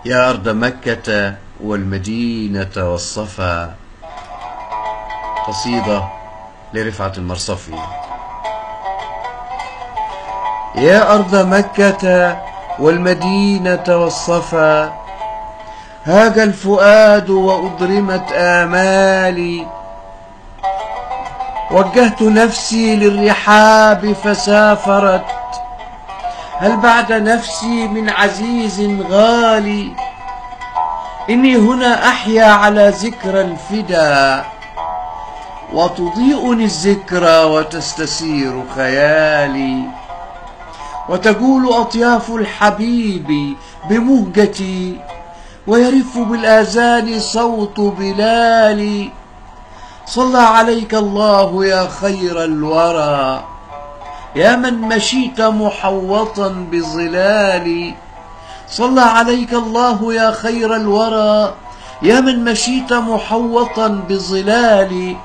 يا أرض مكة والمدينة والصفا. قصيدة لرفعت المرصفي. يا أرض مكة والمدينة والصفا، هاج الفؤاد وأضرمت آمالي، وجهت نفسي للرحاب فسافرت، هل بعد نفسي من عزيز غالي؟ إني هنا أحيا على ذكرى الفدا، وتضيئني الذكرى وتستسير خيالي، وتجول أطياف الحبيب بمهجتي، ويرف بالآذان صوت بلال. صلى عليك الله يا خير الورى، يا من مشيت محوطا بظلال. صلى عليك الله يا خير الورى، يا من مشيت محوطا بظلال.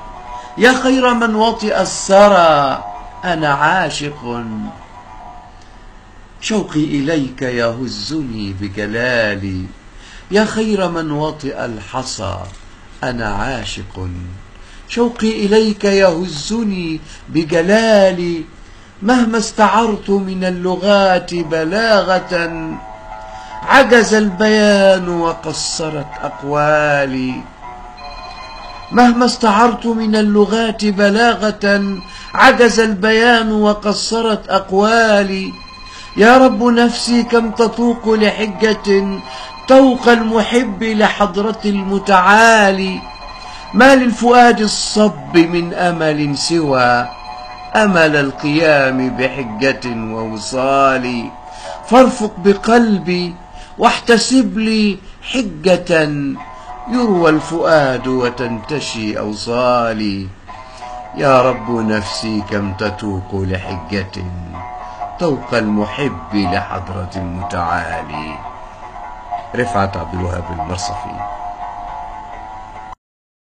يا خير من وطئ الثرى أنا عاشق، شوقي إليك يهزني بجلالي. يا خير من وطئ الحصى أنا عاشق، شوقي إليك يهزني بجلالي. مهما استعرت من اللغات بلاغة، عجز البيان وقصرت أقوالي. مهما استعرت من اللغات بلاغة، عجز البيان وقصرت أقوالي. يا رب نفسي كم تطوق لحجة، طوق المحب لحضرة المتعالي. ما للفؤاد الصب من أمل سوى أمل القيام بحجة ووصال. فارفق بقلبي واحتسب لي حجة، يروى الفؤاد وتنتشي أوصالي. يا رب نفسي كم تتوق لحجة، طوق المحب لحضرة المتعالي. رفعت عبد الوهاب المرصفي.